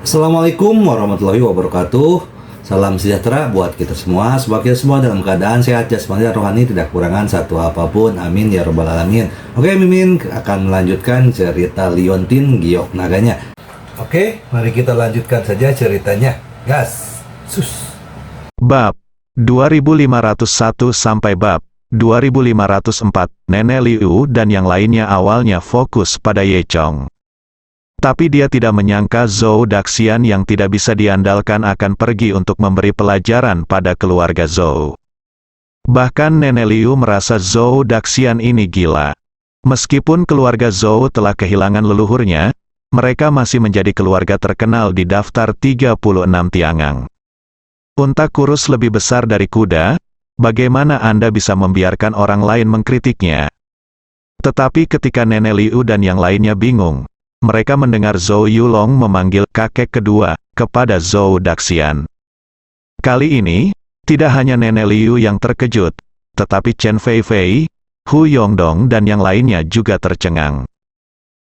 Assalamualaikum warahmatullahi wabarakatuh. Salam sejahtera buat kita semua. Semoga kita semua dalam keadaan sehat jasmani dan rohani, tidak kekurangan satu apapun. Amin ya robbal alamin. Oke, Mimin akan melanjutkan cerita Liontin Giok Naganya. Oke, mari kita lanjutkan saja ceritanya. Gas. Sus. Bab 2501 sampai bab 2504, Nenek Liu dan yang lainnya awalnya fokus pada Ye Chong. Tapi dia tidak menyangka Zhou Daxian yang tidak bisa diandalkan akan pergi untuk memberi pelajaran pada keluarga Zhou. Bahkan Nenek Liu merasa Zhou Daxian ini gila. Meskipun keluarga Zhou telah kehilangan leluhurnya, mereka masih menjadi keluarga terkenal di daftar 36 Tiangang. Unta kurus lebih besar dari kuda, bagaimana Anda bisa membiarkan orang lain mengkritiknya? Tetapi ketika Nenek Liu dan yang lainnya bingung, mereka mendengar Zhou Yulong memanggil kakek kedua kepada Zhou Daxian. Kali ini, tidak hanya Nenek Liu yang terkejut, tetapi Chen Feifei, Hu Yongdong dan yang lainnya juga tercengang.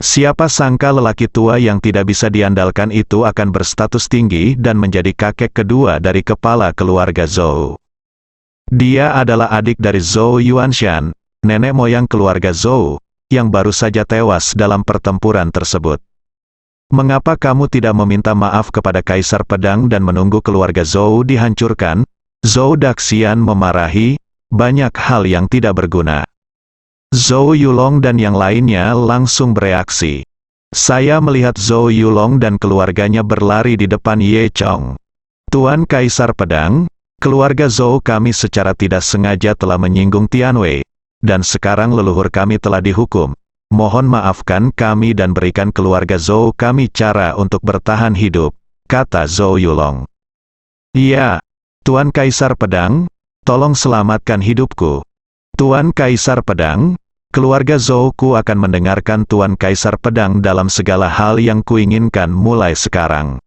Siapa sangka lelaki tua yang tidak bisa diandalkan itu akan berstatus tinggi dan menjadi kakek kedua dari kepala keluarga Zhou. Dia adalah adik dari Zhou Yuanshan, nenek moyang keluarga Zhou, yang baru saja tewas dalam pertempuran tersebut. Mengapa kamu tidak meminta maaf kepada Kaisar Pedang dan menunggu keluarga Zhou dihancurkan? Zhou Daxian memarahi, banyak hal yang tidak berguna. Zhou Yulong dan yang lainnya langsung bereaksi. Saya melihat Zhou Yulong dan keluarganya berlari di depan Ye Chong. Tuan Kaisar Pedang, keluarga Zhou kami secara tidak sengaja telah menyinggung Tianwei, dan sekarang leluhur kami telah dihukum. Mohon maafkan kami dan berikan keluarga Zhou kami cara untuk bertahan hidup, kata Zhou Yulong. Iya, Tuan Kaisar Pedang, tolong selamatkan hidupku. Tuan Kaisar Pedang, keluarga Zhouku akan mendengarkan Tuan Kaisar Pedang dalam segala hal yang kuinginkan mulai sekarang.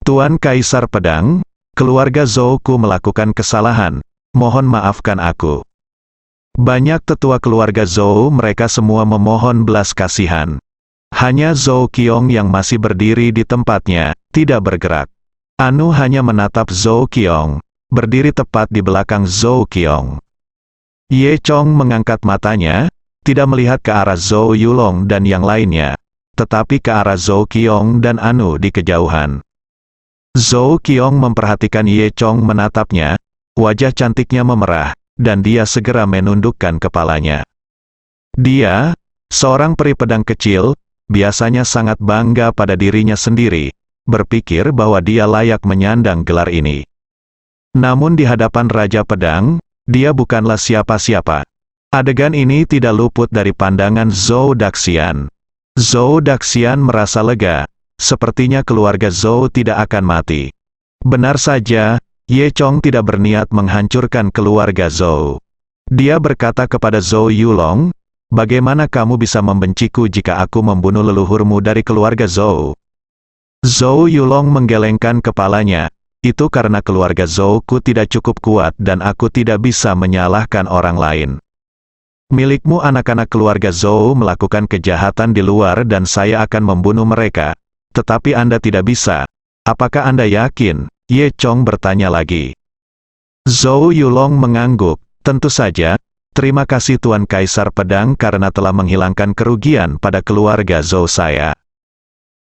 Tuan Kaisar Pedang, keluarga Zhouku melakukan kesalahan, mohon maafkan aku. Banyak tetua keluarga Zhou mereka semua memohon belas kasihan. Hanya Zhou Qiong yang masih berdiri di tempatnya, tidak bergerak. Anu hanya menatap Zhou Qiong, berdiri tepat di belakang Zhou Qiong. Ye Chong mengangkat matanya, tidak melihat ke arah Zhou Yulong dan yang lainnya, tetapi ke arah Zhou Qiong dan Anu di kejauhan. Zhou Qiong memperhatikan Ye Chong menatapnya, wajah cantiknya memerah, dan dia segera menundukkan kepalanya. Dia, seorang peri pedang kecil, biasanya sangat bangga pada dirinya sendiri, berpikir bahwa dia layak menyandang gelar ini. Namun di hadapan Raja Pedang, dia bukanlah siapa-siapa. Adegan ini tidak luput dari pandangan Zhou Daxian. Zhou Daxian merasa lega, sepertinya keluarga Zhou tidak akan mati. Benar saja, Ye Chong tidak berniat menghancurkan keluarga Zhou. Dia berkata kepada Zhou Yulong, bagaimana kamu bisa membenciku jika aku membunuh leluhurmu dari keluarga Zhou? Zhou Yulong menggelengkan kepalanya, itu karena keluarga Zhouku tidak cukup kuat dan aku tidak bisa menyalahkan orang lain. Milikmu anak-anak keluarga Zhou melakukan kejahatan di luar dan saya akan membunuh mereka. Tetapi Anda tidak bisa. Apakah Anda yakin? Ye Chong bertanya lagi. Zhou Yulong mengangguk, tentu saja, terima kasih Tuan Kaisar Pedang karena telah menghilangkan kerugian pada keluarga Zhou saya.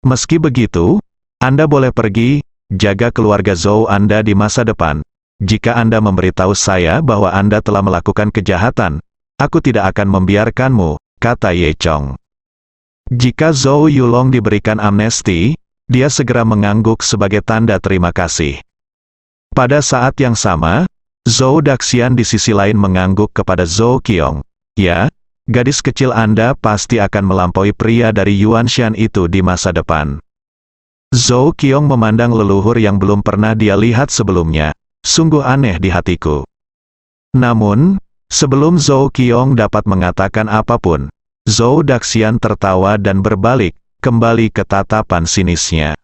Meski begitu, Anda boleh pergi, jaga keluarga Zhou Anda di masa depan. Jika Anda memberitahu saya bahwa Anda telah melakukan kejahatan, aku tidak akan membiarkanmu, kata Ye Chong. Jika Zhou Yulong diberikan amnesti, dia segera mengangguk sebagai tanda terima kasih. Pada saat yang sama, Zhou Daxian di sisi lain mengangguk kepada Zhou Qiong. Ya, gadis kecil Anda pasti akan melampaui pria dari Yuanshan itu di masa depan. Zhou Qiong memandang leluhur yang belum pernah dia lihat sebelumnya. Sungguh aneh di hatiku. Namun, sebelum Zhou Qiong dapat mengatakan apapun, Zhou Daxian tertawa dan berbalik, kembali ke tatapan sinisnya.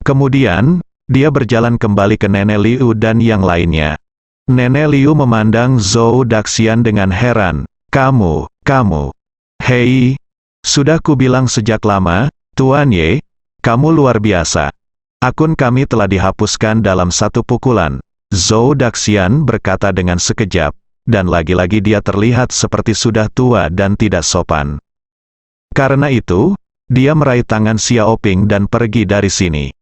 Kemudian, dia berjalan kembali ke Nenek Liu dan yang lainnya. Nenek Liu memandang Zhou Daxian dengan heran. Kamu, hei, sudah kubilang sejak lama, Tuan Ye, kamu luar biasa. Akun kami telah dihapuskan dalam satu pukulan. Zhou Daxian berkata dengan sekejap, dan lagi-lagi dia terlihat seperti sudah tua dan tidak sopan. Karena itu, dia meraih tangan Xiaoping dan pergi dari sini.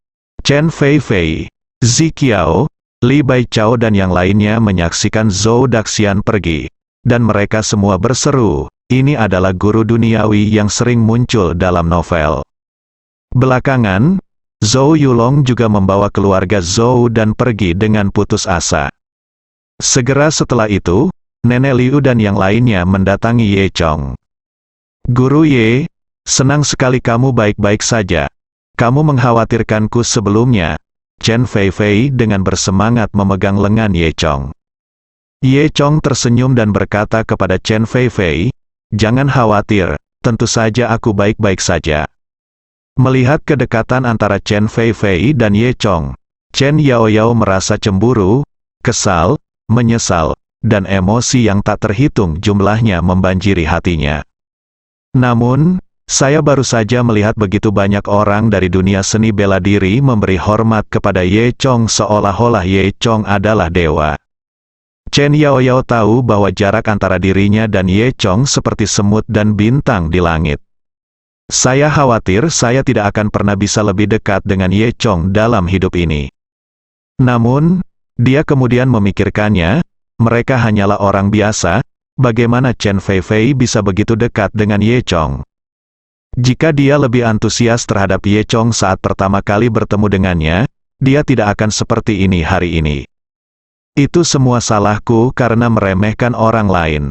Chen Feifei, Ziqiao, Li Baichao dan yang lainnya menyaksikan Zhou Daxian pergi. Dan mereka semua berseru, ini adalah guru duniawi yang sering muncul dalam novel. Belakangan, Zhou Yulong juga membawa keluarga Zhou dan pergi dengan putus asa. Segera setelah itu, Nenek Liu dan yang lainnya mendatangi Ye Chong. Guru Ye, senang sekali kamu baik-baik saja. Kamu mengkhawatirkanku sebelumnya. Chen Feifei dengan bersemangat memegang lengan Ye Chong. Ye Chong tersenyum dan berkata kepada Chen Feifei, jangan khawatir, tentu saja aku baik-baik saja. Melihat kedekatan antara Chen Feifei dan Ye Chong, Chen Yaoyao merasa cemburu, kesal, menyesal, dan emosi yang tak terhitung jumlahnya membanjiri hatinya. Namun, saya baru saja melihat begitu banyak orang dari dunia seni bela diri memberi hormat kepada Ye Chong seolah-olah Ye Chong adalah dewa. Chen Yaoyao tahu bahwa jarak antara dirinya dan Ye Chong seperti semut dan bintang di langit. Saya khawatir saya tidak akan pernah bisa lebih dekat dengan Ye Chong dalam hidup ini. Namun, dia kemudian memikirkannya, mereka hanyalah orang biasa, bagaimana Chen Feifei bisa begitu dekat dengan Ye Chong? Jika dia lebih antusias terhadap Ye Chong saat pertama kali bertemu dengannya, dia tidak akan seperti ini hari ini. Itu semua salahku karena meremehkan orang lain.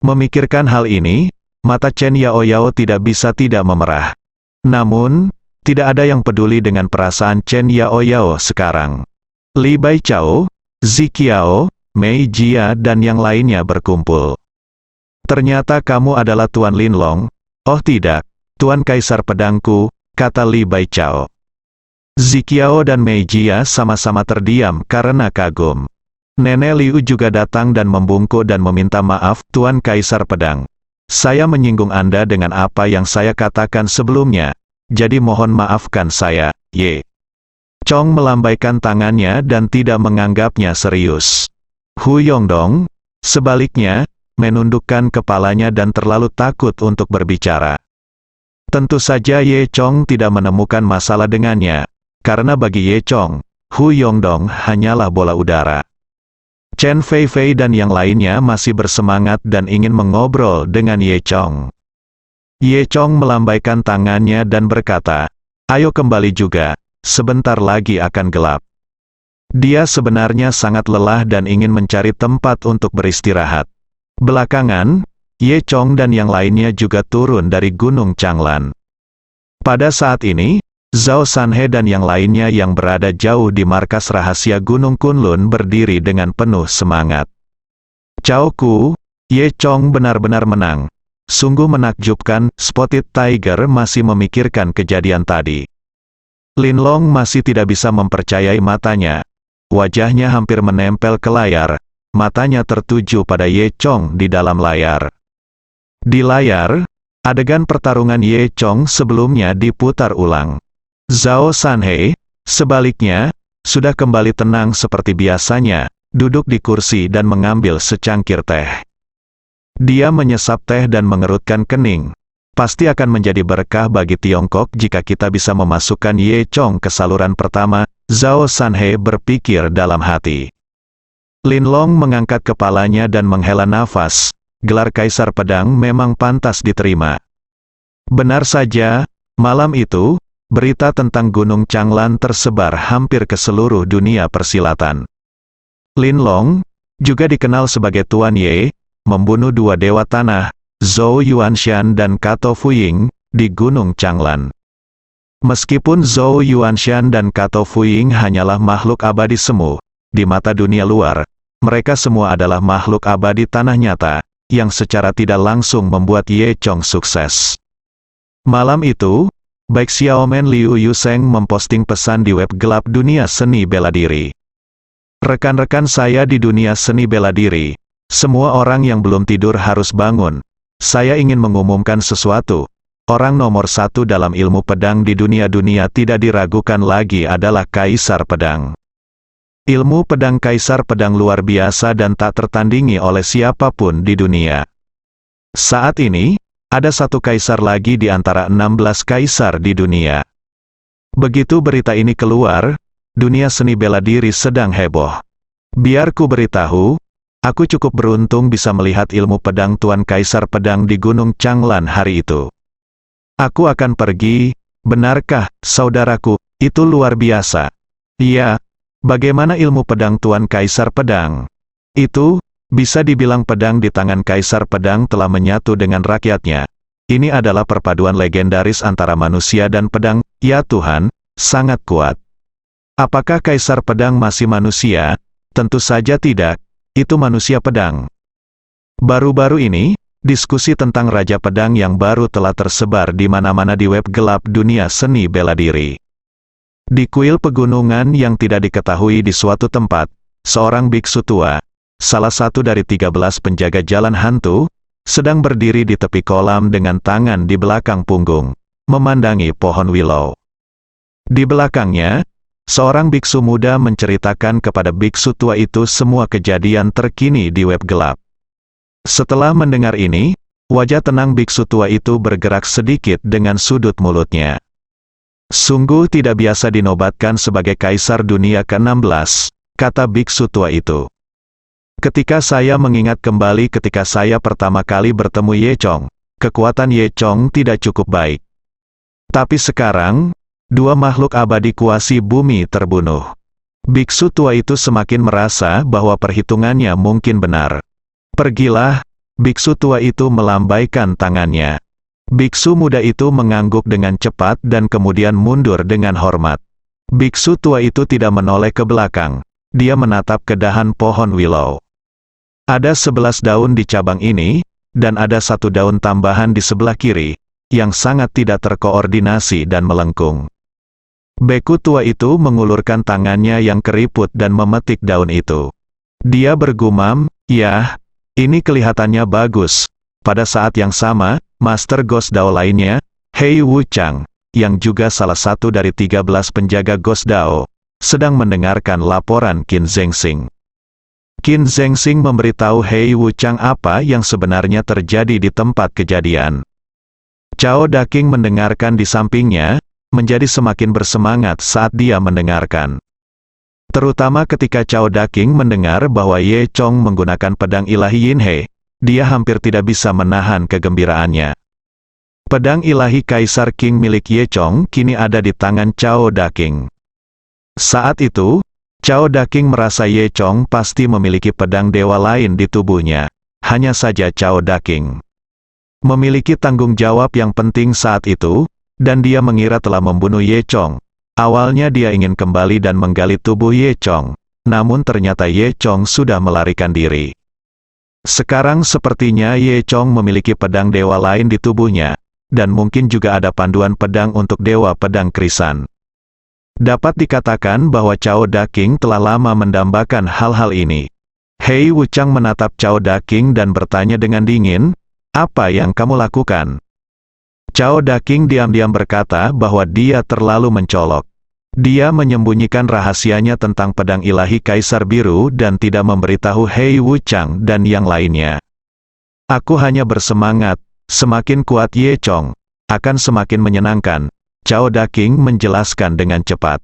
Memikirkan hal ini, mata Chen Yaoyao tidak bisa tidak memerah. Namun, tidak ada yang peduli dengan perasaan Chen Yaoyao sekarang. Li Baichao, Ziqiao, Mei Jia dan yang lainnya berkumpul. Ternyata kamu adalah Tuan Linlong. Oh tidak, Tuan Kaisar Pedangku, kata Li Baichao. Ziqiao dan Mei Jia sama-sama terdiam karena kagum. Nenek Liu juga datang dan membungkuk dan meminta maaf, Tuan Kaisar Pedang. Saya menyinggung Anda dengan apa yang saya katakan sebelumnya, jadi mohon maafkan saya, Ye. Chong melambaikan tangannya dan tidak menganggapnya serius. Hu Yongdong, sebaliknya, menundukkan kepalanya dan terlalu takut untuk berbicara. Tentu saja Ye Chong tidak menemukan masalah dengannya, karena bagi Ye Chong, Hu Yongdong hanyalah bola udara. Chen Feifei dan yang lainnya masih bersemangat dan ingin mengobrol dengan Ye Chong. Ye Chong melambaikan tangannya dan berkata, ayo kembali juga, sebentar lagi akan gelap. Dia sebenarnya sangat lelah dan ingin mencari tempat untuk beristirahat. Belakangan, Ye Chong dan yang lainnya juga turun dari Gunung Changlan. Pada saat ini, Zhao Sanhe dan yang lainnya yang berada jauh di markas rahasia Gunung Kunlun berdiri dengan penuh semangat. Cao Ku, Ye Chong benar-benar menang. Sungguh menakjubkan, Spotted Tiger masih memikirkan kejadian tadi. Linlong masih tidak bisa mempercayai matanya. Wajahnya hampir menempel ke layar, matanya tertuju pada Ye Chong di dalam layar. Di layar, adegan pertarungan Ye Chong sebelumnya diputar ulang. Zhao Sanhe, sebaliknya, sudah kembali tenang seperti biasanya, duduk di kursi dan mengambil secangkir teh. Dia menyesap teh dan mengerutkan kening. Pasti akan menjadi berkah bagi Tiongkok jika kita bisa memasukkan Ye Chong ke saluran pertama, Zhao Sanhe berpikir dalam hati. Linlong mengangkat kepalanya dan menghela nafas, gelar Kaisar Pedang memang pantas diterima. Benar saja, malam itu, berita tentang Gunung Changlan tersebar hampir ke seluruh dunia persilatan. Linlong, juga dikenal sebagai Tuan Ye, membunuh dua dewa tanah, Zhou Yuanshan dan Kato Fuying, di Gunung Changlan. Meskipun Zhou Yuanshan dan Kato Fuying hanyalah makhluk abadi semu, di mata dunia luar, mereka semua adalah makhluk abadi tanah nyata, yang secara tidak langsung membuat Ye Chong sukses. Malam itu, baik Xiaomen Liu Yuseng memposting pesan di web gelap dunia seni bela diri. Rekan-rekan saya di dunia seni bela diri, semua orang yang belum tidur harus bangun. Saya ingin mengumumkan sesuatu. orang nomor satu dalam ilmu pedang di dunia tidak diragukan lagi adalah Kaisar Pedang. Ilmu pedang Kaisar Pedang luar biasa dan tak tertandingi oleh siapapun di dunia. Saat ini, ada satu kaisar lagi di antara 16 kaisar di dunia. Begitu berita ini keluar, dunia seni bela diri sedang heboh. Biar ku beritahu, aku cukup beruntung bisa melihat ilmu pedang Tuan Kaisar Pedang di Gunung Changlan hari itu. Aku akan pergi, benarkah, saudaraku, itu luar biasa. Iya, bagaimana ilmu pedang Tuan Kaisar Pedang? Itu, bisa dibilang pedang di tangan Kaisar Pedang telah menyatu dengan rakyatnya. Ini adalah perpaduan legendaris antara manusia dan pedang, ya Tuhan, sangat kuat. Apakah Kaisar Pedang masih manusia? Tentu saja tidak, itu manusia pedang. Baru-baru ini, diskusi tentang Raja Pedang yang baru telah tersebar di mana-mana di web gelap dunia seni bela diri. Di kuil pegunungan yang tidak diketahui di suatu tempat, seorang biksu tua, salah satu dari 13 penjaga jalan hantu, sedang berdiri di tepi kolam dengan tangan di belakang punggung, memandangi pohon willow. Di belakangnya, seorang biksu muda menceritakan kepada biksu tua itu semua kejadian terkini di web gelap. Setelah mendengar ini, wajah tenang biksu tua itu bergerak sedikit dengan sudut mulutnya. Sungguh tidak biasa dinobatkan sebagai kaisar dunia ke-16, kata biksu tua itu. Ketika saya mengingat kembali ketika saya pertama kali bertemu Ye Chong, kekuatan Ye Chong tidak cukup baik. Tapi sekarang, dua makhluk abadi kuasi bumi terbunuh. Biksu tua itu semakin merasa bahwa perhitungannya mungkin benar. Pergilah, biksu tua itu melambaikan tangannya. Biksu muda itu mengangguk dengan cepat dan kemudian mundur dengan hormat. Biksu tua itu tidak menoleh ke belakang, dia menatap ke dahan pohon willow. Ada 11 daun di cabang ini, dan ada satu daun tambahan di sebelah kiri, yang sangat tidak terkoordinasi dan melengkung. Beku tua itu mengulurkan tangannya yang keriput dan memetik daun itu. Dia bergumam, "Yah, ini kelihatannya bagus." Pada saat yang sama, Master Ghost Dao lainnya, Hei Wu Chang, yang juga salah satu dari 13 penjaga Ghost Dao, sedang mendengarkan laporan Qin Zhengxing. Qin Zhengxing memberitahu Hei Wu Chang apa yang sebenarnya terjadi di tempat kejadian. Cao Daking mendengarkan di sampingnya, menjadi semakin bersemangat saat dia mendengarkan. Terutama ketika Cao Daking mendengar bahwa Ye Chong menggunakan pedang ilahi Yinhe, dia hampir tidak bisa menahan kegembiraannya. Pedang ilahi Kaisar King milik Ye Chong kini ada di tangan Cao Daking. Saat itu, Cao Daking merasa Ye Chong pasti memiliki pedang dewa lain di tubuhnya. Hanya saja Cao Daking memiliki tanggung jawab yang penting saat itu, dan dia mengira telah membunuh Ye Chong. Awalnya dia ingin kembali dan menggali tubuh Ye Chong, namun ternyata Ye Chong sudah melarikan diri. Sekarang sepertinya Ye Chong memiliki pedang dewa lain di tubuhnya, dan mungkin juga ada panduan pedang untuk dewa pedang krisan. Dapat dikatakan bahwa Cao Daking telah lama mendambakan hal-hal ini. Hei Wu Chang menatap Cao Daking dan bertanya dengan dingin, "Apa yang kamu lakukan?" Cao Daking diam-diam berkata bahwa dia terlalu mencolok. Dia menyembunyikan rahasianya tentang pedang ilahi Kaisar Biru dan tidak memberitahu Hei Wu Chang dan yang lainnya. "Aku hanya bersemangat, semakin kuat Ye Chong, akan semakin menyenangkan," Cao Daking menjelaskan dengan cepat.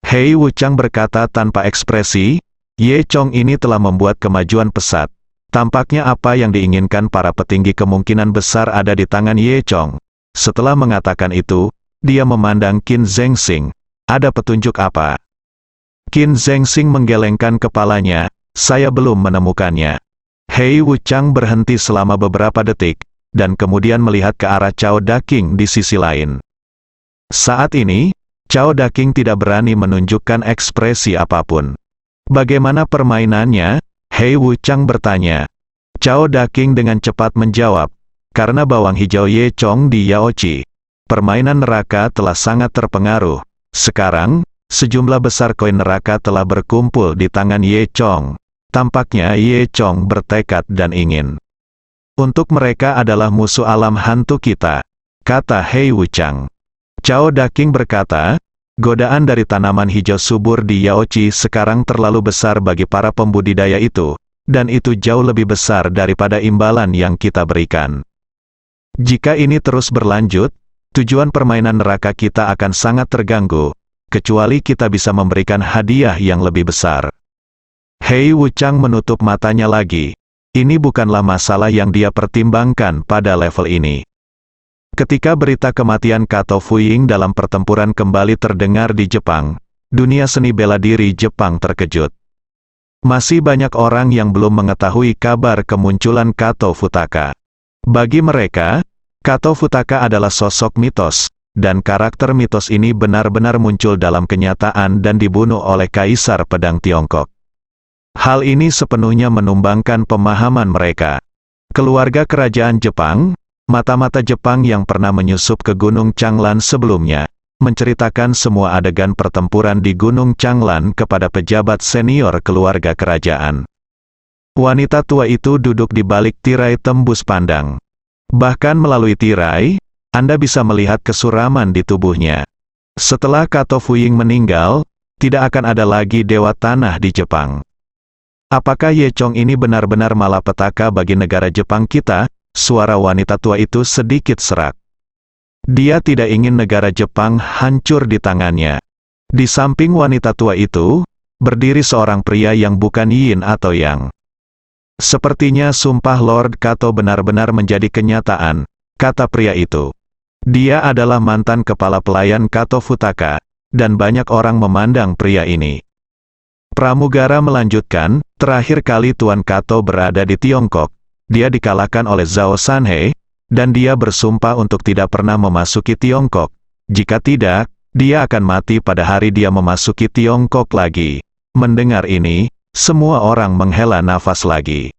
Hei Wu Chang berkata tanpa ekspresi, "Ye Chong ini telah membuat kemajuan pesat. Tampaknya apa yang diinginkan para petinggi kemungkinan besar ada di tangan Ye Chong." Setelah mengatakan itu, dia memandang Qin Zhengxing. "Ada petunjuk apa?" Qin Zhengxing menggelengkan kepalanya, "Saya belum menemukannya." Hei Wu Chang berhenti selama beberapa detik, dan kemudian melihat ke arah Cao Daking di sisi lain. Saat ini, Cao Daking tidak berani menunjukkan ekspresi apapun. "Bagaimana permainannya?" Hei Wu Chang bertanya. Cao Daking dengan cepat menjawab, "Karena bawang hijau Ye Chong di Yaochi, permainan neraka telah sangat terpengaruh. Sekarang, sejumlah besar koin neraka telah berkumpul di tangan Ye Chong. Tampaknya Ye Chong bertekad dan ingin. Untuk mereka adalah musuh alam hantu kita. kata Hei Wuchang. Cao Daking berkata, godaan dari tanaman hijau subur di Yaochi sekarang terlalu besar bagi para pembudidaya itu, dan itu jauh lebih besar daripada imbalan yang kita berikan. Jika ini terus berlanjut, tujuan permainan neraka kita akan sangat terganggu, kecuali kita bisa memberikan hadiah yang lebih besar. Hei Wuchang menutup matanya lagi. Ini bukanlah masalah yang dia pertimbangkan pada level ini. Ketika berita kematian Kato Fuying dalam pertempuran kembali terdengar di Jepang, dunia seni bela diri Jepang terkejut. Masih banyak orang yang belum mengetahui kabar kemunculan Kato Futaka. Bagi mereka, Kato Futaka adalah sosok mitos, dan karakter mitos ini benar-benar muncul dalam kenyataan dan dibunuh oleh Kaisar Pedang Tiongkok. Hal ini sepenuhnya menumbangkan pemahaman mereka. Keluarga kerajaan Jepang, mata-mata Jepang yang pernah menyusup ke Gunung Changlan sebelumnya, menceritakan semua adegan pertempuran di Gunung Changlan kepada pejabat senior keluarga kerajaan. Wanita tua itu duduk di balik tirai tembus pandang. Bahkan melalui tirai, Anda bisa melihat kesuraman di tubuhnya. Setelah Kato Fuying meninggal, tidak akan ada lagi dewa tanah di Jepang. Apakah Ye Chong ini benar-benar malapetaka bagi negara Jepang kita? Suara wanita tua itu sedikit serak. Dia tidak ingin negara Jepang hancur di tangannya. Di samping wanita tua itu, berdiri seorang pria yang bukan yin atau yang. Sepertinya sumpah Lord Kato benar-benar menjadi kenyataan, kata pria itu. Dia adalah mantan kepala pelayan Kato Futaka, dan banyak orang memandang pria ini. Pramugara melanjutkan, terakhir kali Tuan Kato berada di Tiongkok, dia dikalahkan oleh Zhao Sanhe, dan dia bersumpah untuk tidak pernah memasuki Tiongkok. Jika tidak, dia akan mati pada hari dia memasuki Tiongkok lagi. Mendengar ini, semua orang menghela nafas lagi.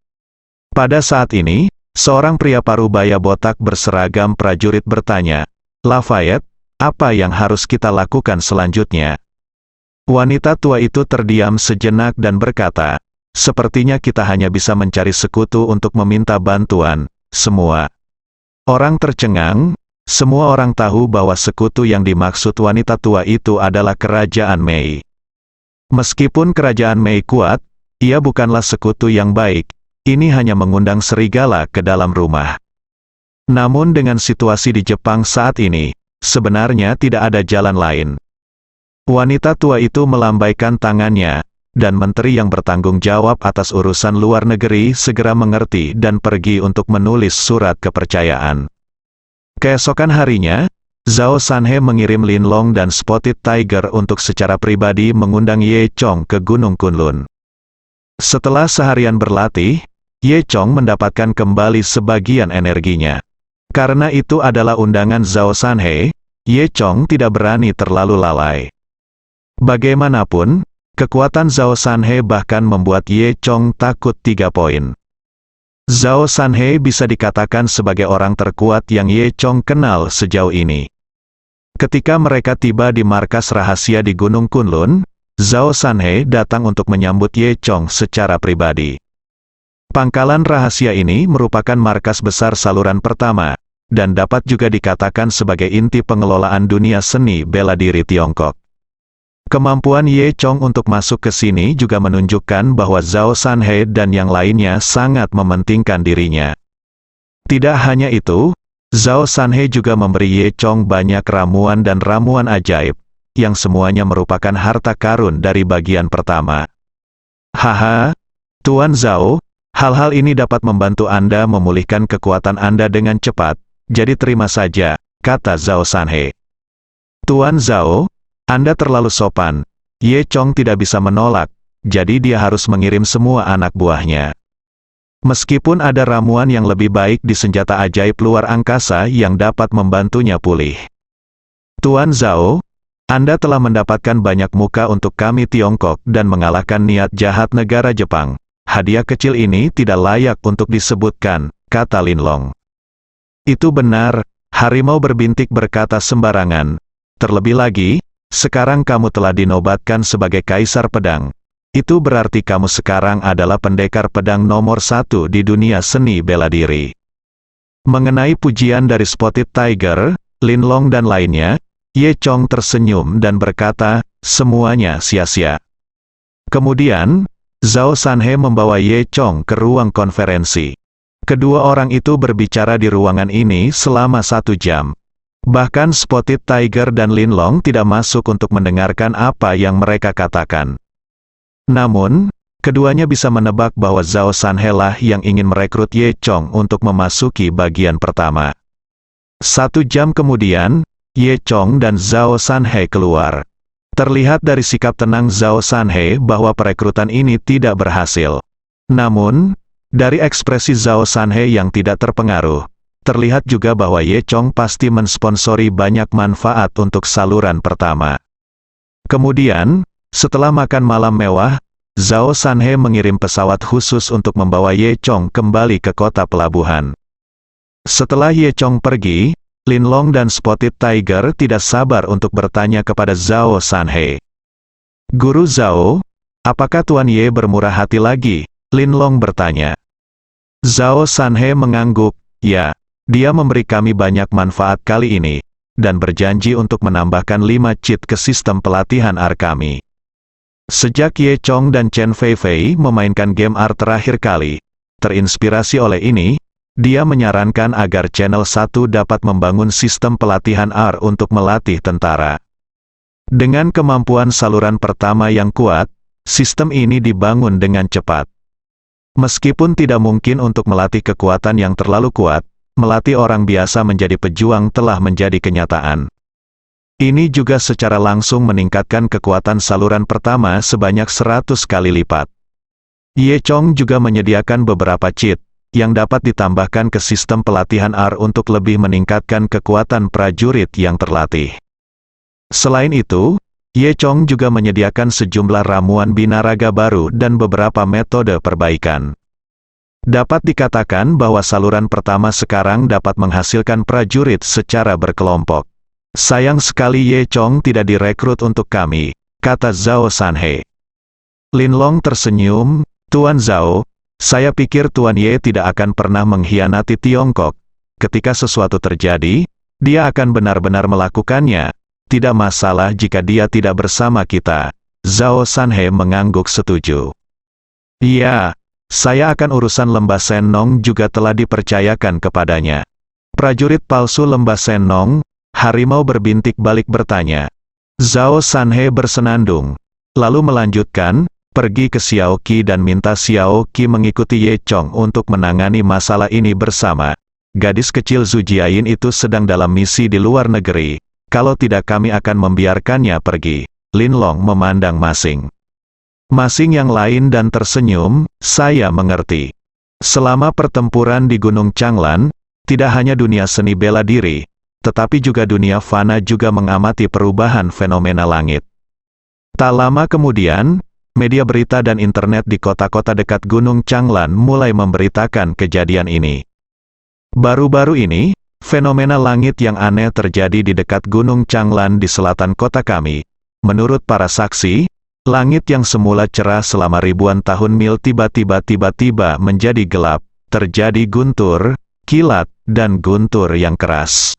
Pada saat ini, seorang pria parubaya botak berseragam prajurit bertanya, "Lafayette, apa yang harus kita lakukan selanjutnya?" Wanita tua itu terdiam sejenak dan berkata, "Sepertinya kita hanya bisa mencari sekutu untuk meminta bantuan." Semua orang tercengang. Semua orang tahu bahwa sekutu yang dimaksud wanita tua itu adalah Kerajaan Mei. Meskipun Kerajaan Mei kuat, ia bukanlah sekutu yang baik. Ini hanya mengundang serigala ke dalam rumah. Namun dengan situasi di Jepang saat ini, sebenarnya tidak ada jalan lain. Wanita tua itu melambaikan tangannya, dan menteri yang bertanggung jawab atas urusan luar negeri segera mengerti dan pergi untuk menulis surat kepercayaan. Keesokan harinya, Zhao Sanhe mengirim Lin Long dan Spotted Tiger untuk secara pribadi mengundang Ye Chong ke Gunung Kunlun. Setelah seharian berlatih, Ye Chong mendapatkan kembali sebagian energinya. Karena itu adalah undangan Zhao Sanhe, Ye Chong tidak berani terlalu lalai. Bagaimanapun, kekuatan Zhao Sanhe bahkan membuat Ye Chong takut 3 poin. Zhao Sanhe bisa dikatakan sebagai orang terkuat yang Ye Chong kenal sejauh ini. Ketika mereka tiba di markas rahasia di Gunung Kunlun, Zhao Sanhe datang untuk menyambut Ye Chong secara pribadi. Pangkalan rahasia ini merupakan markas besar saluran pertama, dan dapat juga dikatakan sebagai inti pengelolaan dunia seni bela diri Tiongkok. Kemampuan Ye Chong untuk masuk ke sini juga menunjukkan bahwa Zhao Sanhe dan yang lainnya sangat mementingkan dirinya. Tidak hanya itu, Zhao Sanhe juga memberi Ye Chong banyak ramuan dan ramuan ajaib, yang semuanya merupakan harta karun dari bagian pertama. Haha, Tuan Zhao, hal-hal ini dapat membantu Anda memulihkan kekuatan Anda dengan cepat, jadi terima saja, kata Zhao Sanhe. Tuan Zhao, Anda terlalu sopan. Ye Chong tidak bisa menolak, jadi dia harus mengirim semua anak buahnya. Meskipun ada ramuan yang lebih baik di senjata ajaib luar angkasa yang dapat membantunya pulih. Tuan Zhao, Anda telah mendapatkan banyak muka untuk kami Tiongkok dan mengalahkan niat jahat negara Jepang. Hadiah kecil ini tidak layak untuk disebutkan, kata Lin Long. Itu benar, harimau berbintik berkata sembarangan. Terlebih lagi, sekarang kamu telah dinobatkan sebagai Kaisar Pedang. Itu berarti kamu sekarang adalah pendekar pedang nomor 1 di dunia seni bela diri. Mengenai pujian dari Spotted Tiger, Linlong dan lainnya, Ye Chong tersenyum dan berkata, semuanya sia-sia. Kemudian, Zhao Sanhe membawa Ye Chong ke ruang konferensi. Kedua orang itu berbicara di ruangan ini selama 1 jam. Bahkan Spotted Tiger dan Linlong tidak masuk untuk mendengarkan apa yang mereka katakan. Namun, keduanya bisa menebak bahwa Zhao Sanhe lah yang ingin merekrut Ye Chong untuk memasuki bagian pertama. 1 jam kemudian, Ye Chong dan Zhao Sanhe keluar. Terlihat dari sikap tenang Zhao Sanhe bahwa perekrutan ini tidak berhasil. Namun, dari ekspresi Zhao Sanhe yang tidak terpengaruh, terlihat juga bahwa Ye Chong pasti mensponsori banyak manfaat untuk saluran pertama. Kemudian, setelah makan malam mewah, Zhao Sanhe mengirim pesawat khusus untuk membawa Ye Chong kembali ke kota pelabuhan. Setelah Ye Chong pergi, Linlong dan Spotted Tiger tidak sabar untuk bertanya kepada Zhao Sanhe. Guru Zhao, apakah Tuan Ye bermurah hati lagi? Linlong bertanya. Zhao Sanhe mengangguk, ya, dia memberi kami banyak manfaat kali ini, dan berjanji untuk menambahkan 5 cheat ke sistem pelatihan AR kami. Sejak Ye Chong dan Chen Feifei memainkan game AR terakhir kali, terinspirasi oleh ini, dia menyarankan agar Channel 1 dapat membangun sistem pelatihan AR untuk melatih tentara. Dengan kemampuan saluran pertama yang kuat, sistem ini dibangun dengan cepat. Meskipun tidak mungkin untuk melatih kekuatan yang terlalu kuat, melatih orang biasa menjadi pejuang telah menjadi kenyataan. Ini juga secara langsung meningkatkan kekuatan saluran pertama sebanyak 100 kali lipat. Ye Chong juga menyediakan beberapa cheat yang dapat ditambahkan ke sistem pelatihan AR untuk lebih meningkatkan kekuatan prajurit yang terlatih. Selain itu, Ye Chong juga menyediakan sejumlah ramuan binaraga baru dan beberapa metode perbaikan. Dapat dikatakan bahwa saluran pertama sekarang dapat menghasilkan prajurit secara berkelompok. Sayang sekali Ye Chong tidak direkrut untuk kami, kata Zhao Sanhe. Linlong tersenyum, Tuan Zhao, saya pikir Tuan Ye tidak akan pernah mengkhianati Tiongkok. Ketika sesuatu terjadi, dia akan benar-benar melakukannya. Tidak masalah jika dia tidak bersama kita. Zhao Sanhe mengangguk setuju. Iya, saya akan urusan Lembah Senong juga telah dipercayakan kepadanya. Prajurit palsu Lembah Senong, harimau berbintik balik bertanya. Zhao Sanhe bersenandung, lalu melanjutkan, pergi ke Xiao Qi dan minta Xiao Qi mengikuti Ye Chong untuk menangani masalah ini bersama. Gadis kecil Zhu Jiayin itu sedang dalam misi di luar negeri. Kalau tidak kami akan membiarkannya pergi. Linlong memandang Masing. Masing yang lain dan tersenyum, saya mengerti. Selama pertempuran di Gunung Changlan, tidak hanya dunia seni bela diri, tetapi juga dunia fana juga mengamati perubahan fenomena langit. Tak lama kemudian, media berita dan internet di kota-kota dekat Gunung Changlan mulai memberitakan kejadian ini. Baru-baru ini, fenomena langit yang aneh terjadi di dekat Gunung Changlan di selatan kota kami. Menurut para saksi, langit yang semula cerah selama ribuan tahun mil tiba-tiba menjadi gelap, terjadi guntur, kilat, dan guntur yang keras.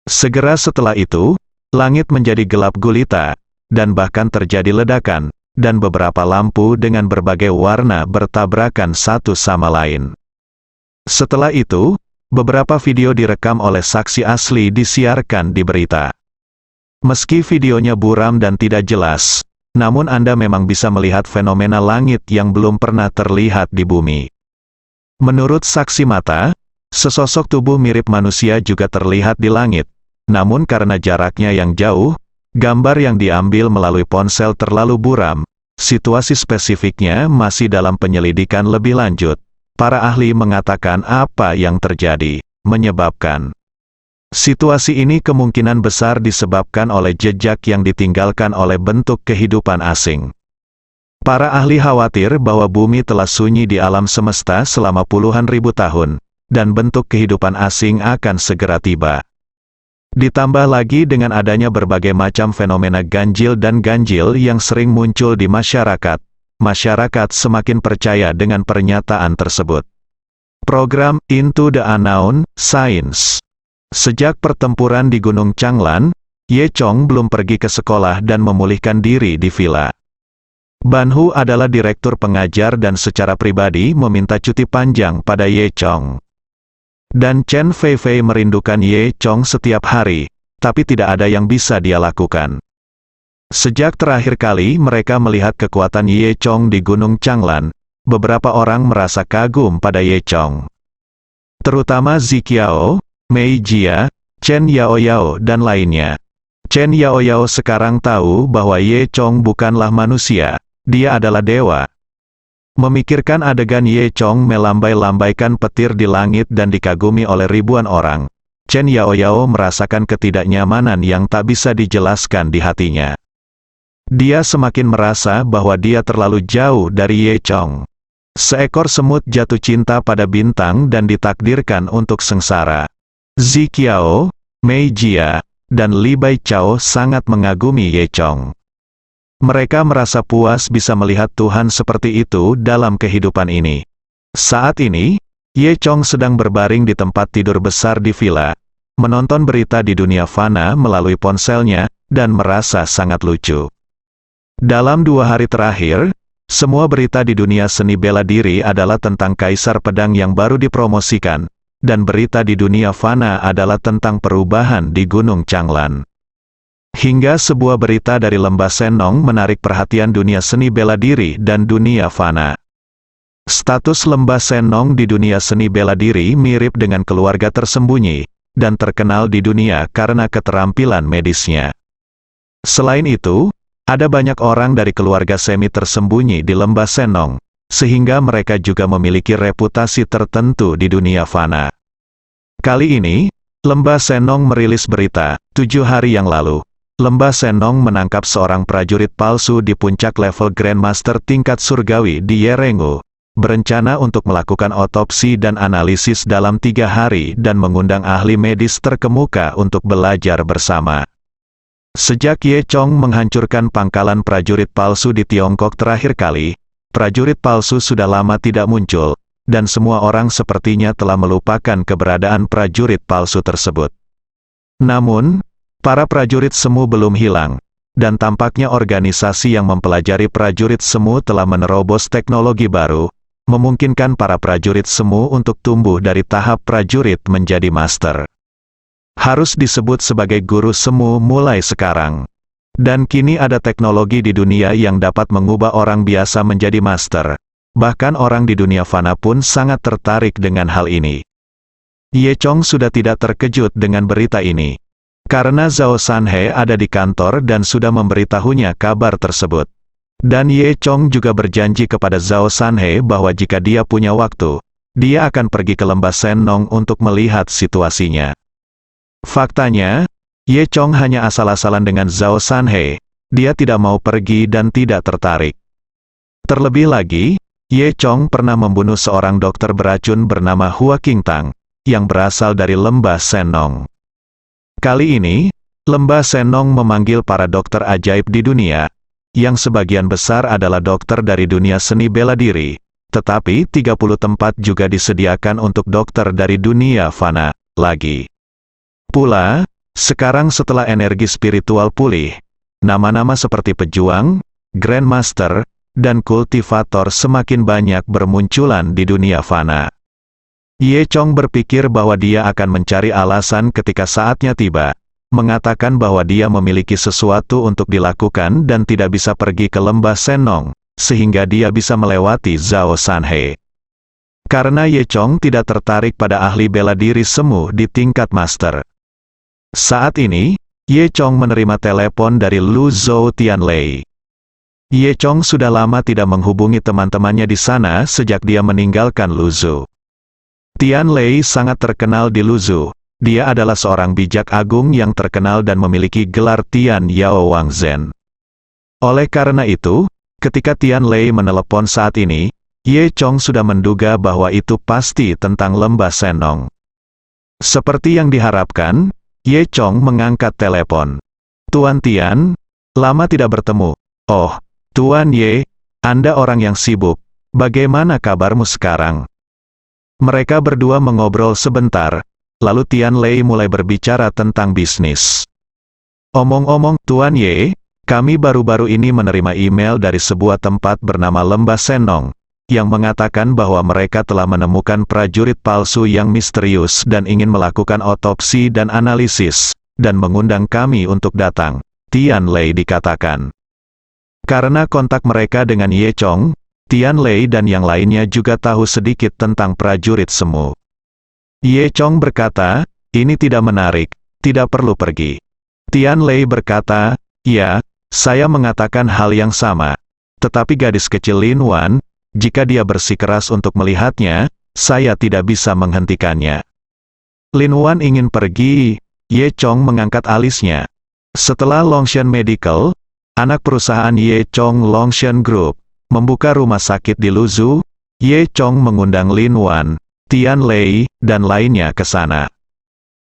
Segera setelah itu, langit menjadi gelap gulita, dan bahkan terjadi ledakan, dan beberapa lampu dengan berbagai warna bertabrakan satu sama lain. Setelah itu, beberapa video direkam oleh saksi asli disiarkan di berita. Meski videonya buram dan tidak jelas, namun Anda memang bisa melihat fenomena langit yang belum pernah terlihat di bumi. Menurut saksi mata, sesosok tubuh mirip manusia juga terlihat di langit, namun karena jaraknya yang jauh, gambar yang diambil melalui ponsel terlalu buram, situasi spesifiknya masih dalam penyelidikan lebih lanjut. Para ahli mengatakan apa yang terjadi, menyebabkan. Situasi ini kemungkinan besar disebabkan oleh jejak yang ditinggalkan oleh bentuk kehidupan asing. Para ahli khawatir bahwa bumi telah sunyi di alam semesta selama puluhan ribu tahun, dan bentuk kehidupan asing akan segera tiba. Ditambah lagi dengan adanya berbagai macam fenomena ganjil dan ganjil yang sering muncul di masyarakat, masyarakat semakin percaya dengan pernyataan tersebut. Program Into the Unknown, Science. Sejak pertempuran di Gunung Changlan, Ye Chong belum pergi ke sekolah dan memulihkan diri di villa. Ban Hu adalah direktur pengajar dan secara pribadi meminta cuti panjang pada Ye Chong. Dan Chen Feifei merindukan Ye Chong setiap hari, tapi tidak ada yang bisa dia lakukan. Sejak terakhir kali mereka melihat kekuatan Ye Chong di Gunung Changlan, beberapa orang merasa kagum pada Ye Chong. Terutama Ziqiao, Mei Jia, Chen Yaoyao dan lainnya. Chen Yaoyao sekarang tahu bahwa Ye Chong bukanlah manusia, dia adalah dewa. Memikirkan adegan Ye Chong melambai-lambaikan petir di langit dan dikagumi oleh ribuan orang, Chen Yaoyao merasakan ketidaknyamanan yang tak bisa dijelaskan di hatinya. Dia semakin merasa bahwa dia terlalu jauh dari Ye Chong. Seekor semut jatuh cinta pada bintang dan ditakdirkan untuk sengsara. Ziqiao, Mei Jia, dan Li Baichao sangat mengagumi Ye Chong. Mereka merasa puas bisa melihat Tuhan seperti itu dalam kehidupan ini. Saat ini, Ye Chong sedang berbaring di tempat tidur besar di villa, menonton berita di dunia fana melalui ponselnya, dan merasa sangat lucu. Dalam 2 hari terakhir, semua berita di dunia seni bela diri adalah tentang kaisar pedang yang baru dipromosikan, dan berita di dunia fana adalah tentang perubahan di Gunung Changlan. Hingga sebuah berita dari Lembah Senong menarik perhatian dunia seni bela diri dan dunia fana. Status Lembah Senong di dunia seni bela diri mirip dengan keluarga tersembunyi, dan terkenal di dunia karena keterampilan medisnya. Selain itu, ada banyak orang dari keluarga semi tersembunyi di Lembah Senong, sehingga mereka juga memiliki reputasi tertentu di dunia fana. Kali ini, Lembah Senong merilis berita, 7 hari yang lalu. Lembah Senong menangkap seorang prajurit palsu di puncak level Grandmaster tingkat surgawi di Yerengu, berencana untuk melakukan otopsi dan analisis dalam 3 hari dan mengundang ahli medis terkemuka untuk belajar bersama. Sejak Ye Chong menghancurkan pangkalan prajurit palsu di Tiongkok terakhir kali, prajurit palsu sudah lama tidak muncul, dan semua orang sepertinya telah melupakan keberadaan prajurit palsu tersebut. Namun, para prajurit semu belum hilang, dan tampaknya organisasi yang mempelajari prajurit semu telah menerobos teknologi baru, memungkinkan para prajurit semu untuk tumbuh dari tahap prajurit menjadi master. Harus disebut sebagai guru semu mulai sekarang. Dan kini ada teknologi di dunia yang dapat mengubah orang biasa menjadi master. Bahkan orang di dunia fana pun sangat tertarik dengan hal ini. Ye Chong sudah tidak terkejut dengan berita ini. Karena Zhao Sanhe ada di kantor dan sudah memberitahunya kabar tersebut. Dan Ye Chong juga berjanji kepada Zhao Sanhe bahwa jika dia punya waktu, dia akan pergi ke Lembah Senong untuk melihat situasinya. Faktanya, Ye Chong hanya asal-asalan dengan Zhao Sanhe, dia tidak mau pergi dan tidak tertarik. Terlebih lagi, Ye Chong pernah membunuh seorang dokter beracun bernama Hua Qingtang, yang berasal dari Lembah Senong. Kali ini, Lembah Senong memanggil para dokter ajaib di dunia, yang sebagian besar adalah dokter dari dunia seni bela diri, tetapi 30 tempat juga disediakan untuk dokter dari dunia fana, lagi. Pula, sekarang setelah energi spiritual pulih, nama-nama seperti pejuang, grandmaster, dan kultivator semakin banyak bermunculan di dunia fana. Ye Chong berpikir bahwa dia akan mencari alasan ketika saatnya tiba, mengatakan bahwa dia memiliki sesuatu untuk dilakukan dan tidak bisa pergi ke Lembah Senong, sehingga dia bisa melewati Zhao Sanhe. Karena Ye Chong tidak tertarik pada ahli bela diri semu di tingkat master. Saat ini, Ye Chong menerima telepon dari Lu Zhou Tianlei. Ye Chong sudah lama tidak menghubungi teman-temannya di sana sejak dia meninggalkan Luzhou. Tianlei sangat terkenal di Luzhou. Dia adalah seorang bijak agung yang terkenal dan memiliki gelar Tian Yao Wang Zhen. Oleh karena itu, ketika Tianlei menelepon saat ini, Ye Chong sudah menduga bahwa itu pasti tentang Lembah Senong. Seperti yang diharapkan, Ye Chong mengangkat telepon. "Tuan Tian, lama tidak bertemu." "Oh, Tuan Ye, Anda orang yang sibuk. Bagaimana kabarmu sekarang?" Mereka berdua mengobrol sebentar, lalu Tian Lei mulai berbicara tentang bisnis. Omong-omong, Tuan Ye, kami baru-baru ini menerima email dari sebuah tempat bernama Lembah Senong, yang mengatakan bahwa mereka telah menemukan prajurit palsu yang misterius dan ingin melakukan otopsi dan analisis, dan mengundang kami untuk datang, Tian Lei dikatakan. Karena kontak mereka dengan Ye Chong, Tian Lei dan yang lainnya juga tahu sedikit tentang prajurit semu. Ye Chong berkata, ini tidak menarik, tidak perlu pergi. Tian Lei berkata, ya, saya mengatakan hal yang sama. Tetapi gadis kecil Lin Wan, jika dia bersikeras untuk melihatnya, saya tidak bisa menghentikannya. Lin Wan ingin pergi, Ye Chong mengangkat alisnya. Setelah Longshan Medical, anak perusahaan Ye Chong Longshan Group, membuka rumah sakit di Luzhu, Ye Chong mengundang Lin Wan, Tian Lei, dan lainnya ke sana.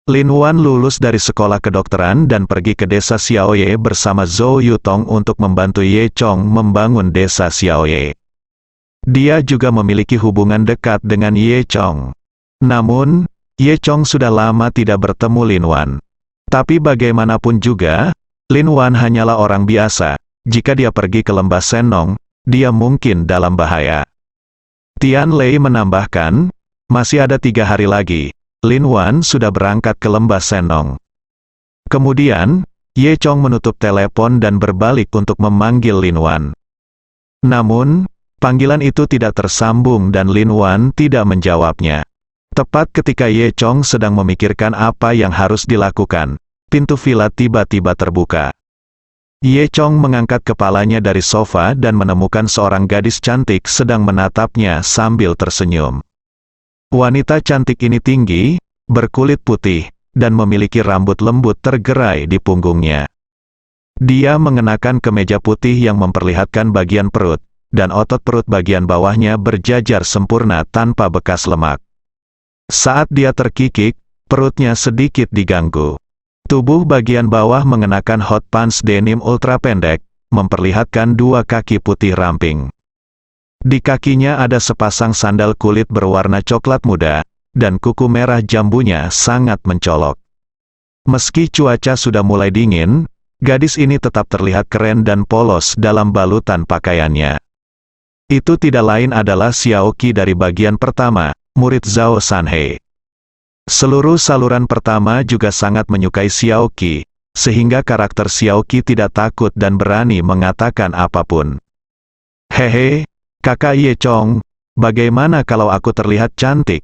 Lin Wan lulus dari sekolah kedokteran dan pergi ke desa Xiaoye bersama Zhou Yutong untuk membantu Ye Chong membangun desa Xiaoye. Dia juga memiliki hubungan dekat dengan Ye Chong. Namun, Ye Chong sudah lama tidak bertemu Lin Wan. Tapi bagaimanapun juga, Lin Wan hanyalah orang biasa. Jika dia pergi ke Lembah Senong, dia mungkin dalam bahaya. Tian Lei menambahkan, masih ada 3 hari lagi. Lin Wan sudah berangkat ke Lembah Senong. Kemudian, Ye Chong menutup telepon dan berbalik untuk memanggil Lin Wan. Namun, panggilan itu tidak tersambung dan Lin Wan tidak menjawabnya. Tepat ketika Ye Chong sedang memikirkan apa yang harus dilakukan, pintu villa tiba-tiba terbuka. Ye Chong mengangkat kepalanya dari sofa dan menemukan seorang gadis cantik sedang menatapnya sambil tersenyum. Wanita cantik ini tinggi, berkulit putih, dan memiliki rambut lembut tergerai di punggungnya. Dia mengenakan kemeja putih yang memperlihatkan bagian perut, dan otot perut bagian bawahnya berjajar sempurna tanpa bekas lemak. Saat dia terkikik, perutnya sedikit diganggu. Tubuh bagian bawah mengenakan hot pants denim ultra pendek, memperlihatkan 2 kaki putih ramping. Di kakinya ada sepasang sandal kulit berwarna coklat muda, dan kuku merah jambunya sangat mencolok. Meski cuaca sudah mulai dingin, gadis ini tetap terlihat keren dan polos dalam balutan pakaiannya. Itu tidak lain adalah Xiaoqi dari bagian pertama, murid Zhao Sanhe. Seluruh saluran pertama juga sangat menyukai Xiaoqi, sehingga karakter Xiaoqi tidak takut dan berani mengatakan apapun. Hehe, Kakak Ye Chong, bagaimana kalau aku terlihat cantik?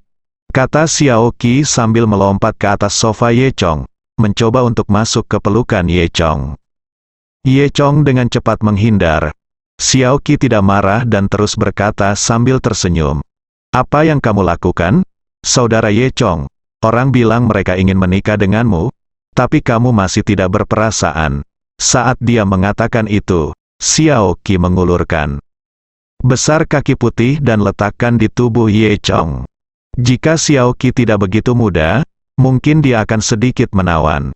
Kata Xiaoqi sambil melompat ke atas sofa Ye Chong, mencoba untuk masuk ke pelukan Ye Chong. Ye Chong dengan cepat menghindar. Xiaoqi tidak marah dan terus berkata sambil tersenyum. Apa yang kamu lakukan? Saudara Ye Chong, orang bilang mereka ingin menikah denganmu, tapi kamu masih tidak berperasaan. Saat dia mengatakan itu, Xiaoqi mengulurkan besar kaki putih dan letakkan di tubuh Ye Chong. Jika Xiaoqi tidak begitu muda, mungkin dia akan sedikit menawan.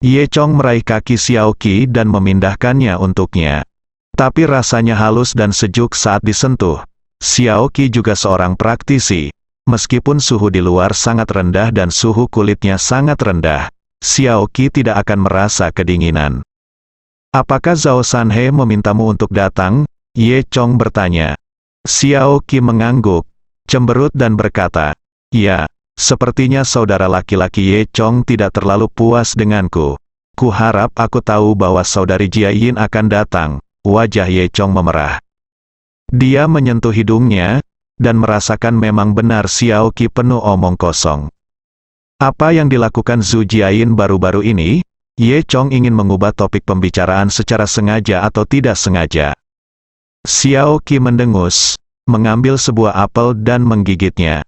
Ye Chong meraih kaki Xiaoqi dan memindahkannya untuknya. Tapi rasanya halus dan sejuk saat disentuh. Xiaoqi juga seorang praktisi. Meskipun suhu di luar sangat rendah dan suhu kulitnya sangat rendah, Xiaoqi tidak akan merasa kedinginan. Apakah Zhao Sanhe memintamu untuk datang? Ye Chong bertanya. Xiaoqi mengangguk, cemberut dan berkata, ya, sepertinya saudara laki-laki Ye Chong tidak terlalu puas denganku. Kuharap aku tahu bahwa saudari Jia Yin akan datang. Wajah Ye Chong memerah. Dia menyentuh hidungnya, dan merasakan memang benar Xiaoqi penuh omong kosong. Apa yang dilakukan Zhu Jiayin baru-baru ini? Ye Chong ingin mengubah topik pembicaraan secara sengaja atau tidak sengaja. Xiaoqi mendengus, mengambil sebuah apel dan menggigitnya.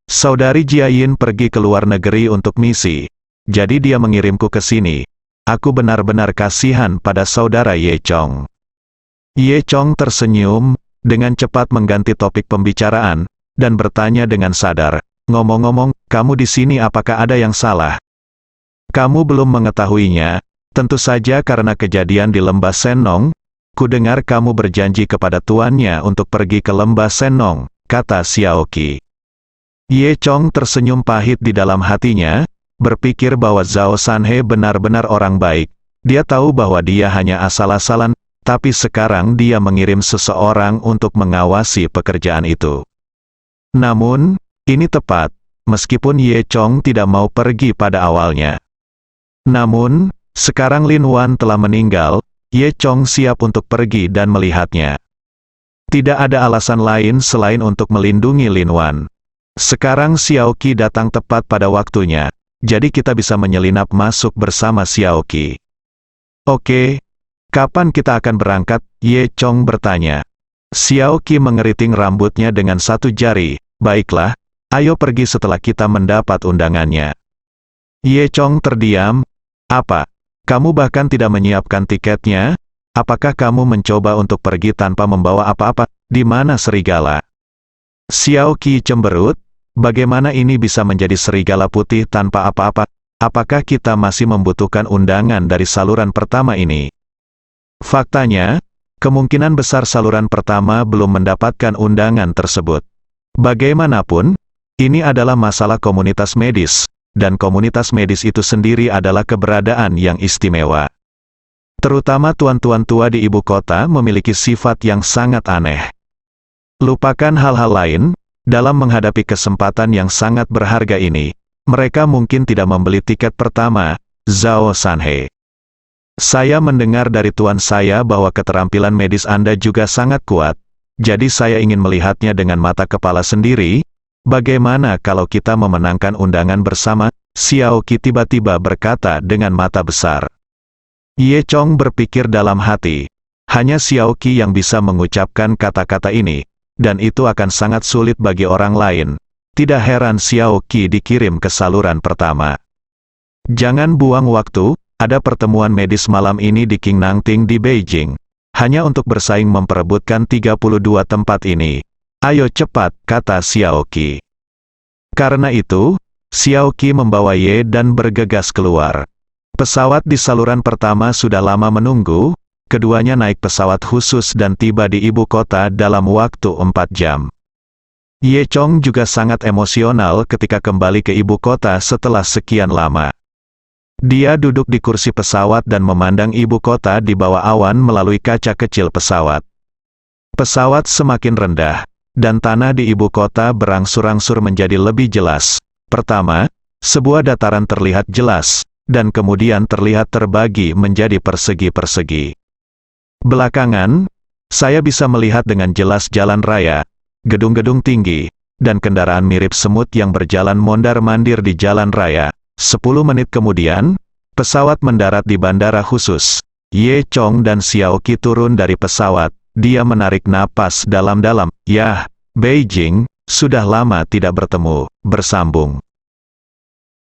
Saudari Jiayin pergi ke luar negeri untuk misi. Jadi dia mengirimku ke sini. Aku benar-benar kasihan pada saudara Ye Chong. Ye Chong tersenyum, dengan cepat mengganti topik pembicaraan, dan bertanya dengan sadar, ngomong-ngomong, kamu di sini apakah ada yang salah? Kamu belum mengetahuinya, tentu saja karena kejadian di Lembah Senong. Kudengar kamu berjanji kepada tuannya untuk pergi ke Lembah Senong, kata Xiaoqi. Ye Chong tersenyum pahit di dalam hatinya, berpikir bahwa Zhao Sanhe benar-benar orang baik. Dia tahu bahwa dia hanya asal-asalan, tapi sekarang dia mengirim seseorang untuk mengawasi pekerjaan itu. Namun, ini tepat, meskipun Ye Chong tidak mau pergi pada awalnya. Namun, sekarang Lin Wan telah meninggal, Ye Chong siap untuk pergi dan melihatnya. Tidak ada alasan lain selain untuk melindungi Lin Wan. Sekarang Xiao Qi datang tepat pada waktunya, jadi kita bisa menyelinap masuk bersama Xiao Qi. Oke, kapan kita akan berangkat? Ye Chong bertanya. Xiao Qi mengeriting rambutnya dengan satu jari. Baiklah, ayo pergi setelah kita mendapat undangannya. Ye Chong terdiam. Apa? Kamu bahkan tidak menyiapkan tiketnya? Apakah kamu mencoba untuk pergi tanpa membawa apa-apa? Di mana serigala? Xiao Qi cemberut. Bagaimana ini bisa menjadi serigala putih tanpa apa-apa? Apakah kita masih membutuhkan undangan dari saluran pertama ini? Faktanya, kemungkinan besar saluran pertama belum mendapatkan undangan tersebut. Bagaimanapun, ini adalah masalah komunitas medis, dan komunitas medis itu sendiri adalah keberadaan yang istimewa. Terutama tuan-tuan tua di ibu kota memiliki sifat yang sangat aneh. Lupakan hal-hal lain. Dalam menghadapi kesempatan yang sangat berharga ini, mereka mungkin tidak membeli tiket pertama, Zhao Sanhe. Saya mendengar dari tuan saya bahwa keterampilan medis Anda juga sangat kuat, jadi saya ingin melihatnya dengan mata kepala sendiri. Bagaimana kalau kita memenangkan undangan bersama? Xiao Qi tiba-tiba berkata dengan mata besar. Ye Chong berpikir dalam hati, hanya Xiao Qi yang bisa mengucapkan kata-kata ini. Dan itu akan sangat sulit bagi orang lain. Tidak heran Xiao Qi dikirim ke saluran pertama. Jangan buang waktu, ada pertemuan medis malam ini di Qingnangting di Beijing. Hanya untuk bersaing memperebutkan 32 tempat ini. Ayo cepat, kata Xiao Qi. Karena itu, Xiao Qi membawa Ye dan bergegas keluar. Pesawat di saluran pertama sudah lama menunggu. Keduanya naik pesawat khusus dan tiba di ibu kota dalam waktu 4 jam. Ye Chong juga sangat emosional ketika kembali ke ibu kota setelah sekian lama. Dia duduk di kursi pesawat dan memandang ibu kota di bawah awan melalui kaca kecil pesawat. Pesawat semakin rendah, dan tanah di ibu kota berangsur-angsur menjadi lebih jelas. Pertama, sebuah dataran terlihat jelas, dan kemudian terlihat terbagi menjadi persegi-persegi. Belakangan, saya bisa melihat dengan jelas jalan raya, gedung-gedung tinggi, dan kendaraan mirip semut yang berjalan mondar-mandir di jalan raya. 10 menit kemudian, pesawat mendarat di bandara khusus. Ye Chong dan Xiao Qi turun dari pesawat. Dia menarik napas dalam-dalam. Yah, Beijing, sudah lama tidak bertemu, bersambung.